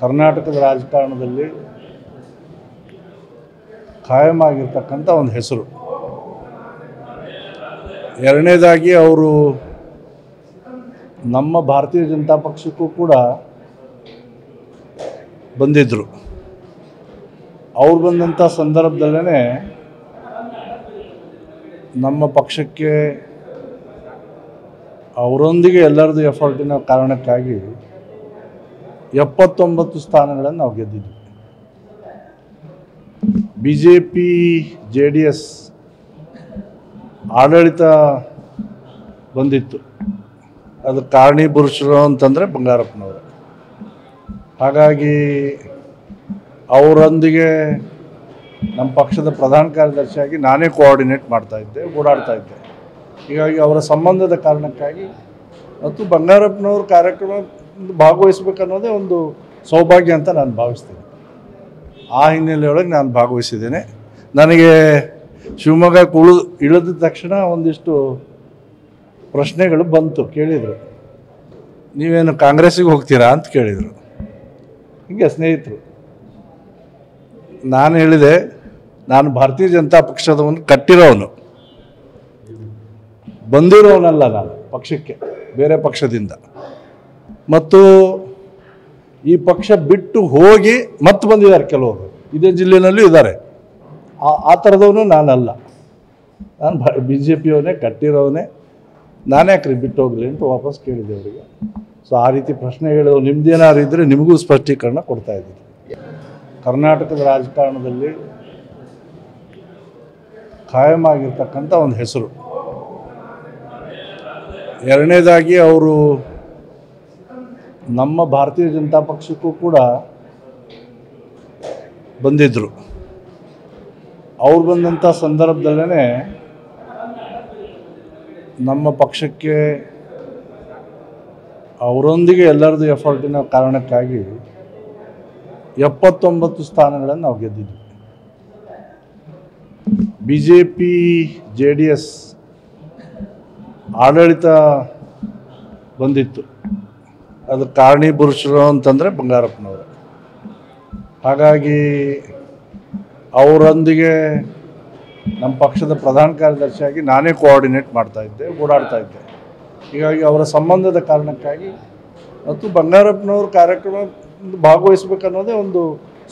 ಕರ್ನಾಟಕದ ರಾಜಕಾರಣದಲ್ಲಿ ಕಾಯಂ ಆಗಿರ್ತಕ್ಕಂಥ ಒಂದು ಹೆಸರು. ಎರಡನೇದಾಗಿ ಅವರು ನಮ್ಮ ಭಾರತೀಯ ಜನತಾ ಪಕ್ಷಕ್ಕೂ ಕೂಡ ಬಂದಿದ್ದರು. ಅವ್ರು ಬಂದಂಥ ಸಂದರ್ಭದಲ್ಲೇ ನಮ್ಮ ಪಕ್ಷಕ್ಕೆ ಅವರೊಂದಿಗೆ ಎಲ್ಲರದು ಎಫರ್ಟಿನ ಕಾರಣಕ್ಕಾಗಿ 79 ಸ್ಥಾನಗಳನ್ನು ನಾವು ಗೆದ್ದಿದ್ವಿ. BJP JDS ಆಡಳಿತ ಬಂದಿತ್ತು, ಅದು ಕಾರಣೀಭೂತರು ಅಂತಂದರೆ ಬಂಗಾರಪ್ಪನವರು. ಹಾಗಾಗಿ ಅವರೊಂದಿಗೆ ನಮ್ಮ ಪಕ್ಷದ ಪ್ರಧಾನ ಕಾರ್ಯದರ್ಶಿಯಾಗಿ ನಾನೇ ಕೋಆರ್ಡಿನೇಟ್ ಮಾಡ್ತಾಯಿದ್ದೆ, ಓಡಾಡ್ತಾಯಿದ್ದೆ. ಹೀಗಾಗಿ ಅವರ ಸಂಬಂಧದ ಕಾರಣಕ್ಕಾಗಿ ಮತ್ತು ಬಂಗಾರಪ್ಪನವ್ರ ಕಾರ್ಯಕ್ರಮ ಭಾಗವಹಿಸಬೇಕನ್ನೋದೇ ಒಂದು ಸೌಭಾಗ್ಯ ಅಂತ ನಾನು ಭಾವಿಸ್ತೀನಿ. ಆ ಹಿನ್ನೆಲೆಯೊಳಗೆ ನಾನು ಭಾಗವಹಿಸಿದ್ದೇನೆ. ನನಗೆ ಶಿವಮೊಗ್ಗ ಇಳಿದ ತಕ್ಷಣ ಒಂದಿಷ್ಟು ಪ್ರಶ್ನೆಗಳು ಬಂತು. ಕೇಳಿದರು, ನೀವೇನು ಕಾಂಗ್ರೆಸ್ಸಿಗೆ ಹೋಗ್ತೀರಾ ಅಂತ ಕೇಳಿದರು. ಹೀಗೆ ಸ್ನೇಹಿತರು, ನಾನು ಹೇಳಿದೆ, ನಾನು ಭಾರತೀಯ ಜನತಾ ಪಕ್ಷದವನ್ನು ಕಟ್ಟಿರೋನು, ಬಂದಿರೋನಲ್ಲ ನಾನು ಪಕ್ಷಕ್ಕೆ ಬೇರೆ ಪಕ್ಷದಿಂದ. ಮತ್ತು ಈ ಪಕ್ಷ ಬಿಟ್ಟು ಹೋಗಿ ಮತ್ತೆ ಬಂದಿದ್ದಾರೆ ಕೆಲವರು, ಇದೇ ಜಿಲ್ಲೆಯಲ್ಲೂ ಇದ್ದಾರೆ. ಆ ಥರದವನು ನಾನಲ್ಲ. ನಾನು BJPಯವನೇ, ಕಟ್ಟಿರೋವನೇ. ನಾನೇ ಯಾಕ್ರಿ ಬಿಟ್ಟು ಹೋಗಲಿ ಅಂತ ವಾಪಸ್ ಕೇಳಿದೆ ಅವರಿಗೆ. ಸೊ ಆ ರೀತಿ ಪ್ರಶ್ನೆ ಹೇಳೋದು ನಿಮ್ದೇನಾದ್ರು ಇದ್ದರೆ ನಿಮಗೂ ಸ್ಪಷ್ಟೀಕರಣ ಕೊಡ್ತಾ ಇದ್ದೀನಿ. ಕರ್ನಾಟಕದ ರಾಜಕಾರಣದಲ್ಲಿ ಕಾಯಂ ಆಗಿರ್ತಕ್ಕಂಥ ಒಂದು ಹೆಸರು. ಎರಡನೇದಾಗಿ ಅವರು ನಮ್ಮ ಭಾರತೀಯ ಜನತಾ ಪಕ್ಷಕ್ಕೂ ಕೂಡ ಬಂದಿದ್ದರು. ಅವ್ರು ಬಂದಂಥ ಸಂದರ್ಭದಲ್ಲೇ ನಮ್ಮ ಪಕ್ಷಕ್ಕೆ ಅವರೊಂದಿಗೆ ಎಲ್ಲರದು ಎಫರ್ಟಿನ ಕಾರಣಕ್ಕಾಗಿ 79 ಸ್ಥಾನಗಳನ್ನು ನಾವು ಗೆದ್ದಿದ್ವಿ. BJP JDS ಆಡಳಿತ ಬಂದಿತ್ತು, ಅದು ಕಾರಣೀಭೂತರು ಅಂತಂದರೆ ಬಂಗಾರಪ್ಪನವರು. ಹಾಗಾಗಿ ಅವರೊಂದಿಗೆ ನಮ್ಮ ಪಕ್ಷದ ಪ್ರಧಾನ ಕಾರ್ಯದರ್ಶಿಯಾಗಿ ನಾನೇ ಕೋಆರ್ಡಿನೇಟ್ ಮಾಡ್ತಾಯಿದ್ದೆ, ಓಡಾಡ್ತಾಯಿದ್ದೆ. ಹೀಗಾಗಿ ಅವರ ಸಂಬಂಧದ ಕಾರಣಕ್ಕಾಗಿ ಮತ್ತು ಬಂಗಾರಪ್ಪನವ್ರ ಕಾರ್ಯಕ್ರಮ ಭಾಗವಹಿಸಬೇಕನ್ನೋದೇ ಒಂದು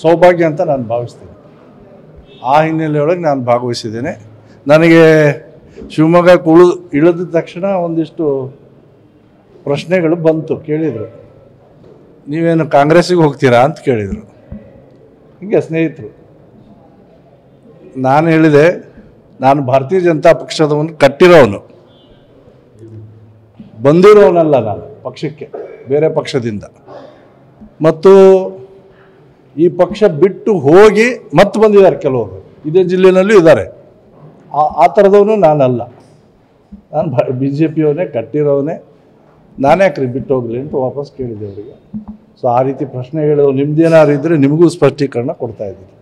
ಸೌಭಾಗ್ಯ ಅಂತ ನಾನು ಭಾವಿಸ್ತೀನಿ. ಆ ಹಿನ್ನೆಲೆಯೊಳಗೆ ನಾನು ಭಾಗವಹಿಸಿದ್ದೇನೆ. ನನಗೆ ಶಿವಮೊಗ್ಗ ಇಳಿದ ತಕ್ಷಣ ಒಂದಿಷ್ಟು ಪ್ರಶ್ನೆಗಳು ಬಂತು. ಕೇಳಿದರು, ನೀವೇನು ಕಾಂಗ್ರೆಸ್ಸಿಗೆ ಹೋಗ್ತೀರಾ ಅಂತ ಕೇಳಿದರು. ಹೀಗೆ ಸ್ನೇಹಿತರು, ನಾನು ಹೇಳಿದೆ, ನಾನು ಭಾರತೀಯ ಜನತಾ ಪಕ್ಷದವನ್ನು ಕಟ್ಟಿರೋನು, ಬಂದಿರೋನಲ್ಲ ನಾನು ಪಕ್ಷಕ್ಕೆ ಬೇರೆ ಪಕ್ಷದಿಂದ. ಮತ್ತು ಈ ಪಕ್ಷ ಬಿಟ್ಟು ಹೋಗಿ ಮತ್ತೆ ಬಂದಿದ್ದಾರೆ ಕೆಲವರು, ಇದೇ ಜಿಲ್ಲೆಯಲ್ಲೂ ಇದ್ದಾರೆ. ಆ ಥರದವನು ನಾನಲ್ಲ. ನಾನು BJPಯವನೇ, ಕಟ್ಟಿರೋವನೇ. ನಾನೇ ಯಾಕ್ರಿ ಬಿಟ್ಟು ಹೋಗಲಿ ಅಂತ ವಾಪಸ್ ಕೇಳಿದೆ ಅವರಿಗೆ. ಸೊ ಆ ರೀತಿ ಪ್ರಶ್ನೆ ಹೇಳೋದು ನಿಮ್ದೇನಾದ್ರು ಇದ್ದರೆ ನಿಮಗೂ ಸ್ಪಷ್ಟೀಕರಣ ಕೊಡ್ತಾ ಇದ್ದೀನಿ.